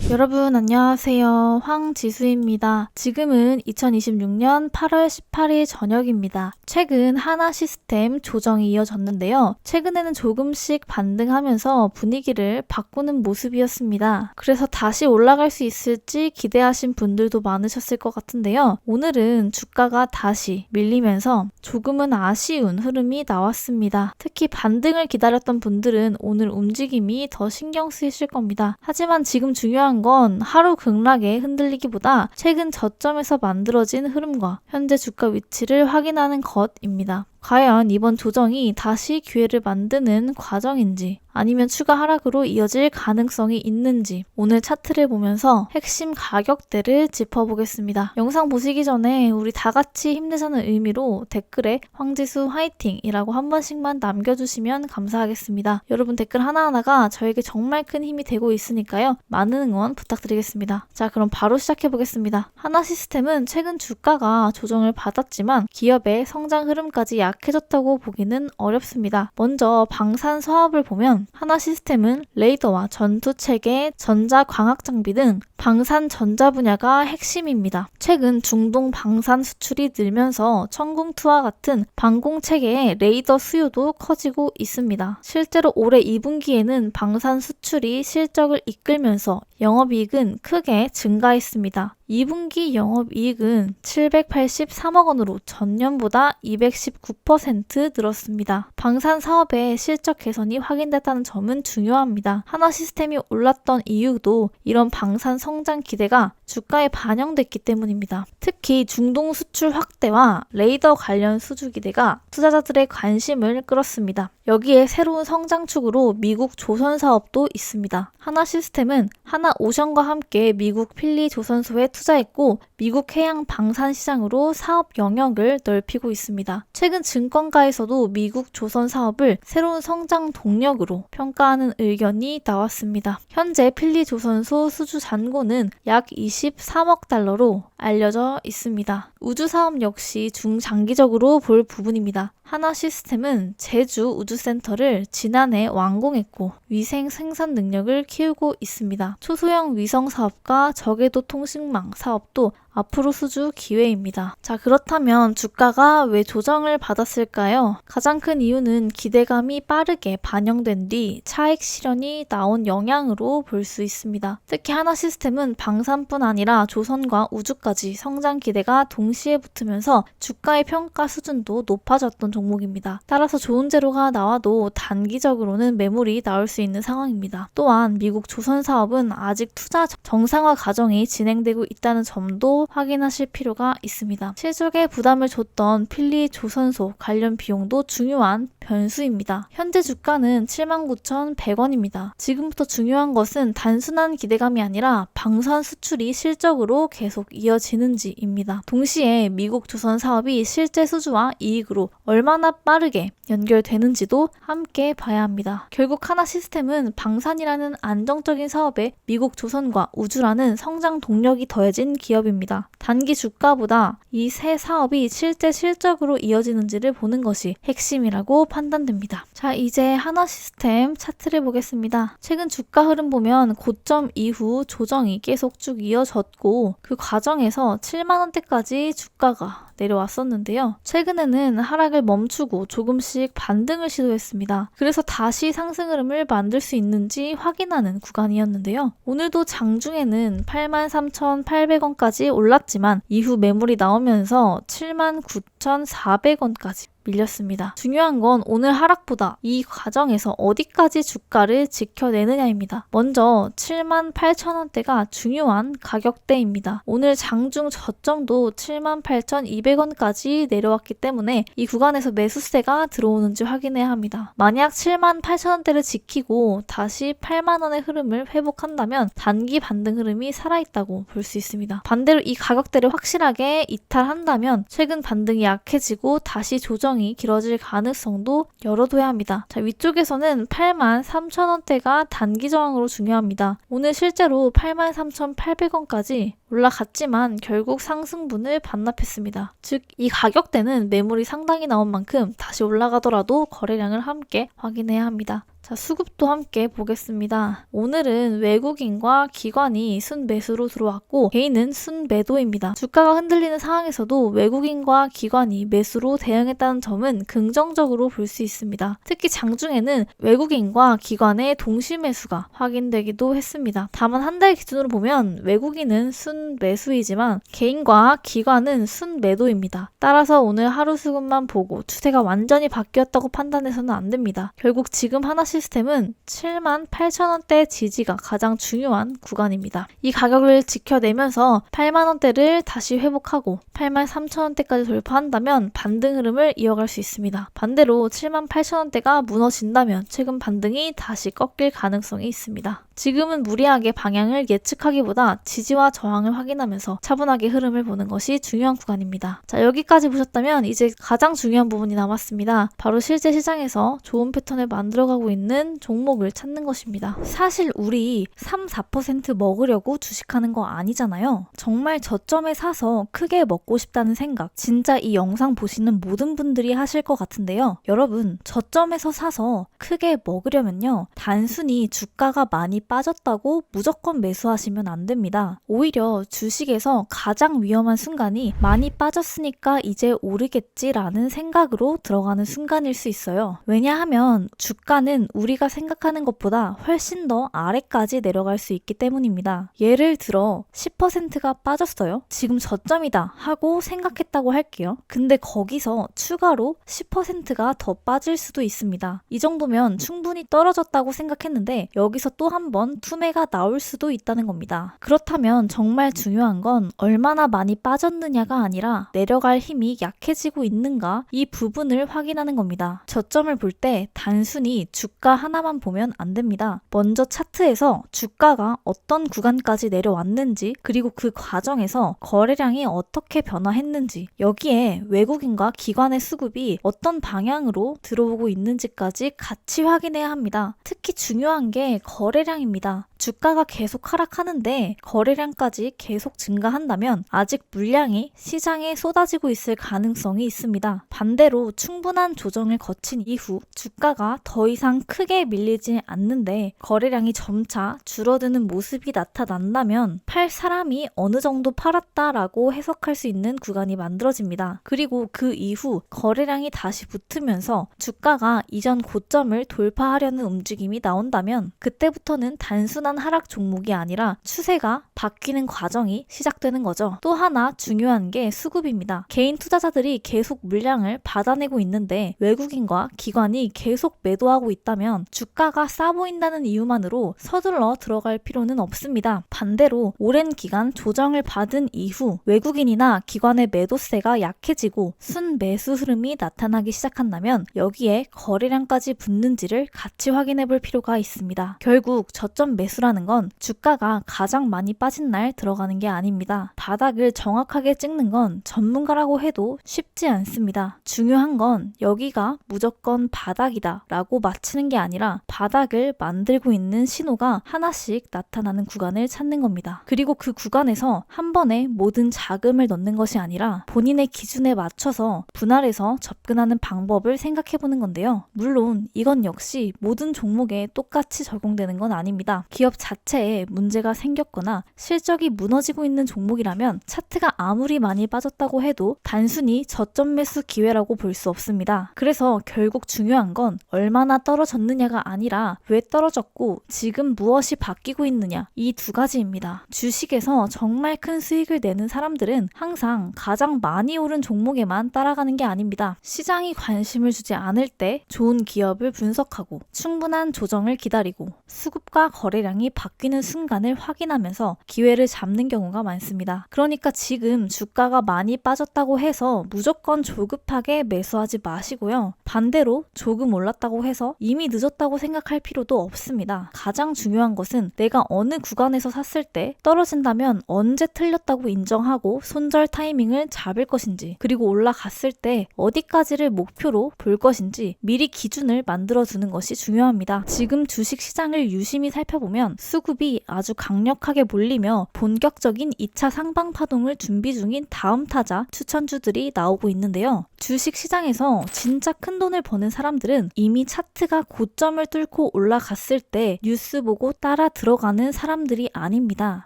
여러분 안녕하세요. 황지수입니다. 지금은 2026년 8월 18일 저녁입니다. 최근 하나시스템 조정이 이어졌는데요. 최근에는 조금씩 반등하면서 분위기를 바꾸는 모습이었습니다. 그래서 다시 올라갈 수 있을지 기대하신 분들도 많으셨을 것 같은데요. 오늘은 주가가 다시 밀리면서 조금은 아쉬운 흐름이 나왔습니다. 특히 반등을 기다렸던 분들은 오늘 움직임이 더 신경 쓰이실 겁니다. 하지만 지금 중요한 건 하루 급락에 흔들리기보다 최근 저점에서 만들어진 흐름과 현재 주가 위치를 확인하는 것입니다. 과연 이번 조정이 다시 기회를 만드는 과정인지 아니면 추가 하락으로 이어질 가능성이 있는지 오늘 차트를 보면서 핵심 가격대를 짚어보겠습니다. 영상 보시기 전에 우리 다 같이 힘내자는 의미로 댓글에 황지수 화이팅이라고 한 번씩만 남겨주시면 감사하겠습니다. 여러분 댓글 하나하나가 저에게 정말 큰 힘이 되고 있으니까요. 많은 응원 부탁드리겠습니다. 자, 그럼 바로 시작해보겠습니다. 하나시스템은 최근 주가가 조정을 받았지만 기업의 성장 흐름까지 약해졌다고 보기는 어렵습니다. 먼저 방산 사업을 보면 하나시스템은 레이더와 전투체계, 전자광학장비 등 방산 전자 분야가 핵심입니다. 최근 중동 방산 수출이 늘면서 천궁2와 같은 방공체계의 레이더 수요도 커지고 있습니다. 실제로 올해 2분기에는 방산 수출이 실적을 이끌면서 영업이익은 크게 증가했습니다. 2분기 영업이익은 783억 원으로 전년보다 219% 늘었습니다. 방산 사업의 실적 개선이 확인됐다는 점은 중요합니다. 하나시스템이 올랐던 이유도 이런 방산 성장 기대가 주가에 반영됐기 때문입니다. 특히 중동 수출 확대와 레이더 관련 수주 기대가 투자자들의 관심을 끌었습니다. 여기에 새로운 성장축으로 미국 조선 사업도 있습니다. 하나시스템은 하나오션과 함께 미국 필리 조선소에 투자했고 미국 해양 방산 시장으로 사업 영역을 넓히고 있습니다. 최근 증권가에서도 미국 조선 사업을 새로운 성장 동력으로 평가하는 의견이 나왔습니다. 현재 필리 조선소 수주 잔고는 약 23억 달러로 알려져 있습니다. 우주 사업 역시 중장기적으로 볼 부분입니다. 하나시스템은 제주 우주센터를 지난해 완공했고 위생 생산 능력을 키우고 있습니다. 초소형 위성 사업과 저궤도 통신망 사업도 앞으로 수주 기회입니다. 자, 그렇다면 주가가 왜 조정을 받았을까요? 가장 큰 이유는 기대감이 빠르게 반영된 뒤 차익 실현이 나온 영향으로 볼 수 있습니다. 특히 하나시스템은 방산뿐 아니라 조선과 우주까지 성장 기대가 동시에 붙으면서 주가의 평가 수준도 높아졌던 종목입니다. 따라서 좋은 재료가 나와도 단기적으로는 매물이 나올 수 있는 상황입니다. 또한 미국 조선 사업은 아직 투자 정상화 과정이 진행되고 있다는 점도 확인하실 필요가 있습니다. 실적에 부담을 줬던 필리 조선소 관련 비용도 중요한 변수입니다. 현재 주가는 79,100원입니다. 지금부터 중요한 것은 단순한 기대감이 아니라 방산 수출이 실적으로 계속 이어지는지입니다. 동시에 미국 조선 사업이 실제 수주와 이익으로 얼마나 빠르게 연결되는지도 함께 봐야 합니다. 결국 하나시스템은 방산이라는 안정적인 사업에 미국 조선과 우주라는 성장 동력이 더해진 기업입니다. 단기 주가보다 이 세 사업이 실제 실적으로 이어지는지를 보는 것이 핵심이라고 판단됩니다. 자, 이제 하나시스템 차트를 보겠습니다. 최근 주가 흐름 보면 고점 이후 조정이 계속 쭉 이어졌고 그 과정에서 7만원대까지 주가가 내려왔었는데요. 최근에는 하락을 멈추고 조금씩 반등을 시도했습니다. 그래서 다시 상승 흐름을 만들 수 있는지 확인하는 구간이었는데요. 오늘도 장중에는 83,800원까지 올랐지만 이후 매물이 나오면서 79,400원까지 밀렸습니다. 중요한 건 오늘 하락보다 이 과정에서 어디까지 주가를 지켜내느냐입니다. 먼저 78,000원대가 중요한 가격대입니다. 오늘 장중 저점도 78,200원까지 내려왔기 때문에 이 구간에서 매수세가 들어오는지 확인해야 합니다. 만약 78,000원대를 지키고 다시 8만원의 흐름을 회복한다면 단기 반등 흐름이 살아있다고 볼 수 있습니다. 반대로 이 가격대를 확실하게 이탈한다면 최근 반등이 약해지고 다시 조정이 길어질 가능성도 열어둬야 합니다. 자, 위쪽에서는 83,000원대가 단기 저항으로 중요합니다. 오늘 실제로 83,800원까지 올라갔지만 결국 상승분을 반납했습니다. 즉, 이 가격대는 매물이 상당히 나온 만큼 다시 올라가더라도 거래량을 함께 확인해야 합니다. 자, 수급도 함께 보겠습니다. 오늘은 외국인과 기관이 순매수로 들어왔고 개인은 순매도입니다. 주가가 흔들리는 상황에서도 외국인과 기관이 매수로 대응했다는 점은 긍정적으로 볼 수 있습니다. 특히 장중에는 외국인과 기관의 동시 매수가 확인되기도 했습니다. 다만 한 달 기준으로 보면 외국인은 순매수이지만 개인과 기관은 순매도입니다. 따라서 오늘 하루 수급만 보고 추세가 완전히 바뀌었다고 판단해서는 안 됩니다. 결국 지금 하나 시스템은 78,000원대 지지가 가장 중요한 구간입니다. 이 가격을 지켜내면서 8만원대를 다시 회복하고 83,000원대까지 돌파한다면 반등 흐름을 이어갈 수 있습니다. 반대로 78,000원대가 무너진다면 최근 반등이 다시 꺾일 가능성이 있습니다. 지금은 무리하게 방향을 예측하기보다 지지와 저항을 확인하면서 차분하게 흐름을 보는 것이 중요한 구간입니다. 자, 여기까지 보셨다면 이제 가장 중요한 부분이 남았습니다. 바로 실제 시장에서 좋은 패턴을 만들어가고 있는 종목을 찾는 것입니다. 사실 우리 3, 4% 먹으려고 주식하는 거 아니잖아요. 정말 저점에 사서 크게 먹고 싶다는 생각, 진짜 이 영상 보시는 모든 분들이 하실 것 같은데요. 여러분, 저점에서 사서 크게 먹으려면요. 단순히 주가가 많이 빠졌다고 무조건 매수하시면 안 됩니다. 오히려 주식에서 가장 위험한 순간이 많이 빠졌으니까 이제 오르겠지라는 생각으로 들어가는 순간일 수 있어요. 왜냐하면 주가는 우리가 생각하는 것보다 훨씬 더 아래까지 내려갈 수 있기 때문입니다. 예를 들어 10%가 빠졌어요. 지금 저점이다 하고 생각했다고 할게요. 근데 거기서 추가로 10%가 더 빠질 수도 있습니다. 이 정도면 충분히 떨어졌다고 생각했는데 여기서 또 한 번 투매가 나올 수도 있다는 겁니다. 그렇다면 정말 중요한 건 얼마나 많이 빠졌느냐가 아니라 내려갈 힘이 약해지고 있는가 이 부분을 확인하는 겁니다. 저점을 볼 때 단순히 주가 하나만 보면 안 됩니다. 먼저 차트에서 주가가 어떤 구간까지 내려왔는지 그리고 그 과정에서 거래량이 어떻게 변화했는지 여기에 외국인과 기관의 수급이 어떤 방향으로 들어오고 있는지까지 같이 확인해야 합니다. 특히 중요한 게 거래량입니다. 주가가 계속 하락하는데 거래량까지 계속 증가한다면 아직 물량이 시장에 쏟아지고 있을 가능성이 있습니다. 반대로 충분한 조정을 거친 이후 주가가 더 이상 크게 밀리지 않는데 거래량이 점차 줄어드는 모습이 나타난다면 팔 사람이 어느 정도 팔았다라고 해석할 수 있는 구간이 만들어집니다. 그리고 그 이후 거래량이 다시 붙으면서 주가가 이전 고점을 돌파하려는 움직임이 나온다면 그때부터는 단순한 하락 종목이 아니라 추세가 바뀌는 과정이 시작되는 거죠. 또 하나 중요한 게 수급입니다. 개인 투자자들이 계속 물량을 받아내고 있는데 외국인과 기관이 계속 매도하고 있다면 주가가 싸 보인다는 이유만으로 서둘러 들어갈 필요는 없습니다. 반대로 오랜 기간 조정을 받은 이후 외국인이나 기관의 매도세가 약해지고 순매수 흐름이 나타나기 시작한다면 여기에 거래량까지 붙는지를 같이 확인해 볼 필요가 있습니다. 결국 저점 매수라는 건 주가가 가장 많이 빠진 날 들어가는 게 아닙니다. 바닥을 정확하게 찍는 건 전문가라고 해도 쉽지 않습니다. 중요한 건 여기가 무조건 바닥이다 라고 맞히는 게 아니라 바닥을 만들고 있는 신호가 하나씩 나타나는 구간을 찾는 겁니다. 그리고 그 구간에서 한 번에 모든 자금을 넣는 것이 아니라 본인의 기준에 맞춰서 분할해서 접근하는 방법을 생각해 보는 건데요. 물론 이건 역시 모든 종목에 똑같이 적용되는 건 아닙니다. 기업 자체에 문제가 생겼거나 실적이 무너지고 있는 종목이라면 차트가 아무리 많이 빠졌다고 해도 단순히 저점 매수 기회라고 볼 수 없습니다. 그래서 결국 중요한 건 얼마나 떨어졌느냐가 아니라 왜 떨어졌고 지금 무엇이 바뀌고 있느냐 이 두 가지입니다. 주식에서 정말 큰 수익을 내는 사람들은 항상 가장 많이 오른 종목에만 따라가는 게 아닙니다. 시장이 관심을 주지 않을 때 좋은 기업을 분석하고 충분한 조정을 기다리고 수급과 거래량이 바뀌는 순간을 확인하면서 기회를 잡는 경우가 많습니다. 그러니까 지금 주가가 많이 빠졌다고 해서 무조건 조급하게 매수하지 마시고요. 반대로 조금 올랐다고 해서 이미 늦었다고 생각할 필요도 없습니다. 가장 중요한 것은 내가 어느 구간에서 샀을 때 떨어진다면 언제 틀렸다고 인정하고 손절 타이밍을 잡을 것인지 그리고 올라갔을 때 어디까지를 목표로 볼 것인지 미리 기준을 만들어두는 것이 중요합니다. 지금 주식 시장을 유심히 살펴보면 시작하면 수급이 아주 강력하게 몰리며 본격적인 2차 상방 파동을 준비 중인 다음 타자 추천주들이 나오고 있는데요. 주식 시장에서 진짜 큰 돈을 버는 사람들은 이미 차트가 고점을 뚫고 올라갔을 때 뉴스 보고 따라 들어가는 사람들이 아닙니다.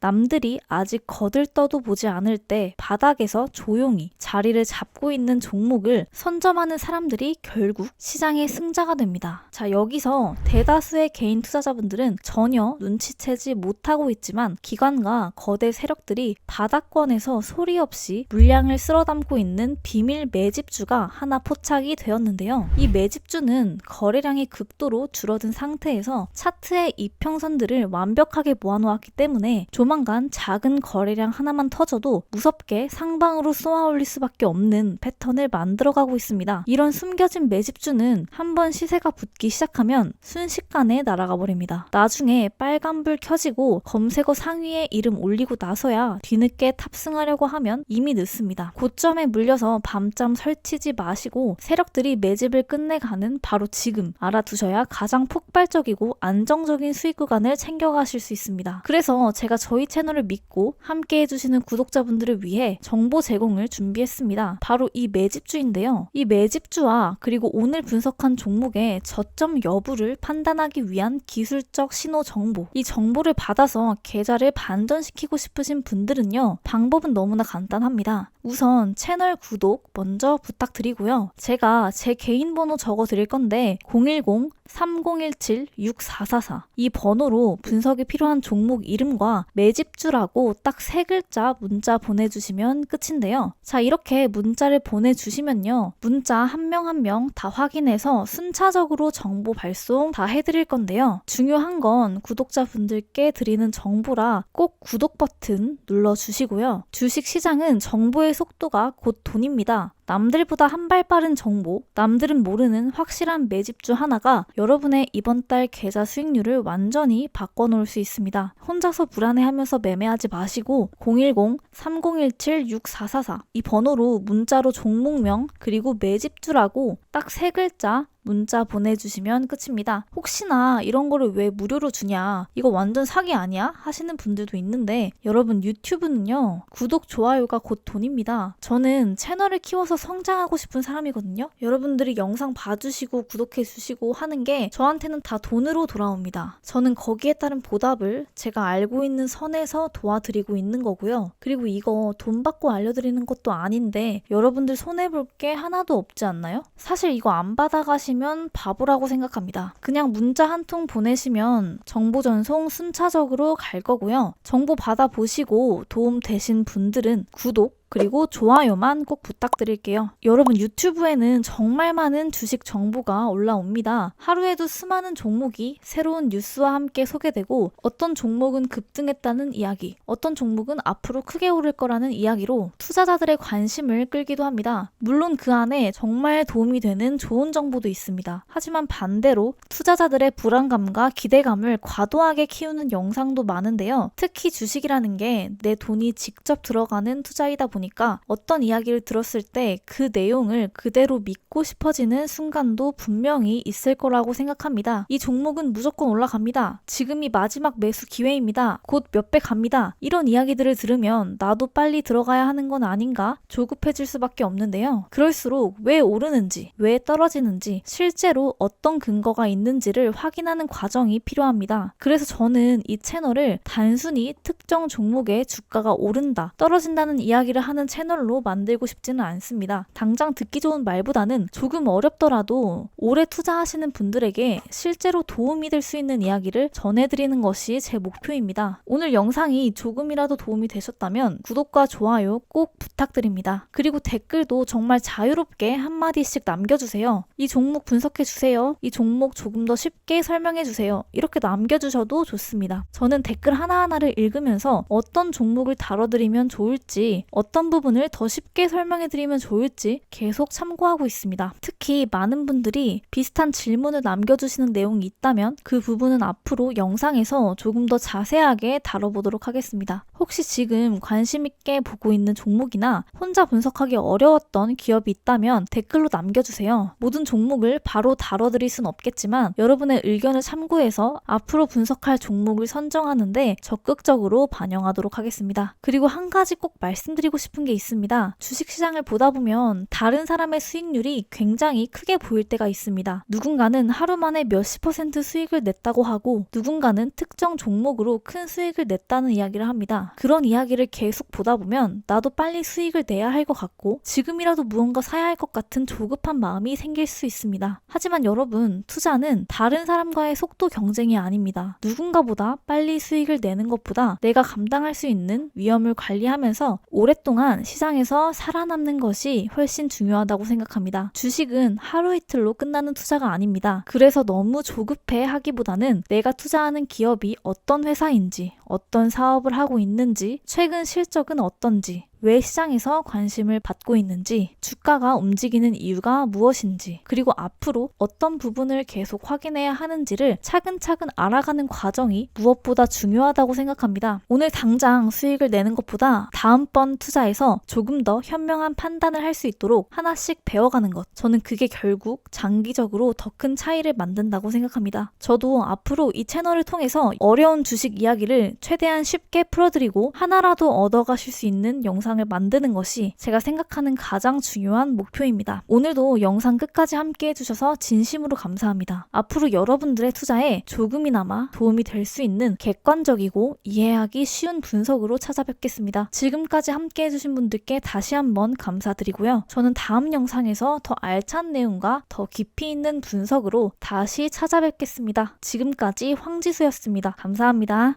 남들이 아직 거들떠도 보지 않을 때 바닥에서 조용히 자리를 잡고 있는 종목을 선점하는 사람들이 결국 시장의 승자가 됩니다. 자, 여기서 대다수의 개인 투자자분들은 전혀 눈치채지 못하고 있지만 기관과 거대 세력들이 바닥권에서 소리 없이 물량을 쓸어담고 있는 비밀 매집주가 하나 포착이 되었는데요. 이 매집주는 거래량이 극도로 줄어든 상태에서 차트의 이평선들을 완벽하게 모아놓았기 때문에 조만간 작은 거래량 하나만 터져도 무섭게 상방으로 쏘아올릴 수밖에 없는 패턴을 만들어가고 있습니다. 이런 숨겨진 매집주는 한번 시세가 붙기 시작하면 순식간에 날아가 버립니다. 나중에 빨간불 켜지고 검색어 상위에 이름 올리고 나서야 뒤늦게 탑승하려고 하면 이미 늦습니다. 고점에 물려서 밤잠 설치지 마시고 세력들이 매집을 끝내가는 바로 지금 알아두셔야 가장 폭발적이고 안정적인 수익 구간을 챙겨가실 수 있습니다. 그래서 제가 저희 채널을 믿고 함께 해주시는 구독자분들을 위해 정보 제공을 준비했습니다. 바로 이 매집주인데요. 이 매집주와 그리고 오늘 분석한 종목의 저점 여부를 판단하기 위한 기술적 신호 정보, 이 정보를 받아서 계좌를 반전시키고 싶으신 분들은요, 방법은 너무나 간단합니다. 우선 채널 구독 먼저 부탁드리고요. 제가 제 개인 번호 적어 드릴 건데 010-3017-6444 이 번호로 분석이 필요한 종목 이름과 매집주라고 딱 3글자 문자 보내주시면 끝인데요. 자, 이렇게 문자를 보내주시면요, 문자 한 명 한 명 다 확인해서 순차적으로 정보 발송 다 해드릴 건데요. 중요한 건 구독자분들께 드리는 정보라 꼭 구독 버튼 눌러주시고요. 주식시장은 정보의 속도가 곧 돈입니다. 남들보다 한 발 빠른 정보, 남들은 모르는 확실한 매집주 하나가 여러분의 이번 달 계좌 수익률을 완전히 바꿔놓을 수 있습니다. 혼자서 불안해하면서 매매하지 마시고 010-3017-6444 이 번호로 문자로 종목명 그리고 매집주라고 딱 3글자 문자 보내주시면 끝입니다. 혹시나 이런 거를 왜 무료로 주냐, 이거 완전 사기 아니야? 하시는 분들도 있는데 여러분, 유튜브는요, 구독, 좋아요가 곧 돈입니다. 저는 채널을 키워서 성장하고 싶은 사람이거든요. 여러분들이 영상 봐주시고 구독해주시고 하는 게 저한테는 다 돈으로 돌아옵니다. 저는 거기에 따른 보답을 제가 알고 있는 선에서 도와드리고 있는 거고요. 그리고 이거 돈 받고 알려드리는 것도 아닌데 여러분들 손해볼 게 하나도 없지 않나요? 사실 이거 안 받아가시면 바보라고 생각합니다. 그냥 문자 한 통 보내시면 정보 전송 순차적으로 갈 거고요. 정보 받아보시고 도움 되신 분들은 구독 그리고 좋아요만 꼭 부탁드릴게요. 여러분, 유튜브에는 정말 많은 주식 정보가 올라옵니다. 하루에도 수많은 종목이 새로운 뉴스와 함께 소개되고 어떤 종목은 급등했다는 이야기, 어떤 종목은 앞으로 크게 오를 거라는 이야기로 투자자들의 관심을 끌기도 합니다. 물론 그 안에 정말 도움이 되는 좋은 정보도 있습니다. 하지만 반대로 투자자들의 불안감과 기대감을 과도하게 키우는 영상도 많은데요. 특히 주식이라는 게 내 돈이 직접 들어가는 투자이다 보니까 어떤 이야기를 들었을 때 그 내용을 그대로 믿고 싶어지는 순간도 분명히 있을 거라고 생각합니다. 이 종목은 무조건 올라갑니다. 지금이 마지막 매수 기회입니다. 곧 몇 배 갑니다. 이런 이야기들을 들으면 나도 빨리 들어가야 하는 건 아닌가 조급해질 수밖에 없는데요. 그럴수록 왜 오르는지, 왜 떨어지는지, 실제로 어떤 근거가 있는지를 확인하는 과정이 필요합니다. 그래서 저는 이 채널을 단순히 특정 종목의 주가가 오른다, 떨어진다는 이야기를 하는 채널로 만들고 싶지는 않습니다. 당장 듣기 좋은 말보다는 조금 어렵더라도 오래 투자하시는 분들에게 실제로 도움이 될 수 있는 이야기를 전해드리는 것이 제 목표입니다. 오늘 영상이 조금이라도 도움이 되셨다면 구독과 좋아요 꼭 부탁드립니다. 그리고 댓글도 정말 자유롭게 한마디씩 남겨주세요. 이 종목 분석해주세요. 이 종목 조금 더 쉽게 설명해주세요. 이렇게 남겨주셔도 좋습니다. 저는 댓글 하나하나를 읽으면서 어떤 종목을 다뤄드리면 좋을지, 어떤 부분을 더 쉽게 설명해드리면 좋을지 계속 참고하고 있습니다. 특히 많은 분들이 비슷한 질문을 남겨주시는 내용이 있다면 그 부분은 앞으로 영상에서 조금 더 자세하게 다뤄보도록 하겠습니다. 혹시 지금 관심 있게 보고 있는 종목이나 혼자 분석하기 어려웠던 기업이 있다면 댓글로 남겨주세요. 모든 종목을 바로 다뤄드릴 순 없겠지만 여러분의 의견을 참고해서 앞으로 분석할 종목을 선정하는데 적극적으로 반영하도록 하겠습니다. 그리고 한 가지 꼭 말씀드리고 싶은 게 있습니다. 주식시장을 보다 보면 다른 사람의 수익률이 굉장히 크게 보일 때가 있습니다. 누군가는 하루 만에 몇십 % 수익을 냈다고 하고 누군가는 특정 종목으로 큰 수익을 냈다는 이야기를 합니다. 그런 이야기를 계속 보다 보면 나도 빨리 수익을 내야 할 것 같고 지금이라도 무언가 사야 할 것 같은 조급한 마음이 생길 수 있습니다. 하지만 여러분, 투자는 다른 사람과의 속도 경쟁이 아닙니다. 누군가보다 빨리 수익을 내는 것보다 내가 감당할 수 있는 위험을 관리하면서 오랫동안 시장에서 살아남는 것이 훨씬 중요하다고 생각합니다. 주식은 하루 이틀로 끝나는 투자가 아닙니다. 그래서 너무 조급해 하기보다는 내가 투자하는 기업이 어떤 회사인지, 어떤 사업을 하고 있는지, 최근 실적은 어떤지, 왜 시장에서 관심을 받고 있는지, 주가가 움직이는 이유가 무엇인지, 그리고 앞으로 어떤 부분을 계속 확인해야 하는지를 차근차근 알아가는 과정이 무엇보다 중요하다고 생각합니다. 오늘 당장 수익을 내는 것보다 다음번 투자에서 조금 더 현명한 판단을 할 수 있도록 하나씩 배워가는 것. 저는 그게 결국 장기적으로 더 큰 차이를 만든다고 생각합니다. 저도 앞으로 이 채널을 통해서 어려운 주식 이야기를 최대한 쉽게 풀어드리고 하나라도 얻어가실 수 있는 영상을 만드는 것이 제가 생각하는 가장 중요한 목표입니다. 오늘도 영상 끝까지 함께 해주셔서 진심으로 감사합니다. 앞으로 여러분들의 투자에 조금이나마 도움이 될 수 있는 객관적이고 이해하기 쉬운 분석으로 찾아뵙겠습니다. 지금까지 함께 해주신 분들께 다시 한번 감사드리고요. 저는 다음 영상에서 더 알찬 내용과 더 깊이 있는 분석으로 다시 찾아뵙겠습니다. 지금까지 황지수였습니다. 감사합니다.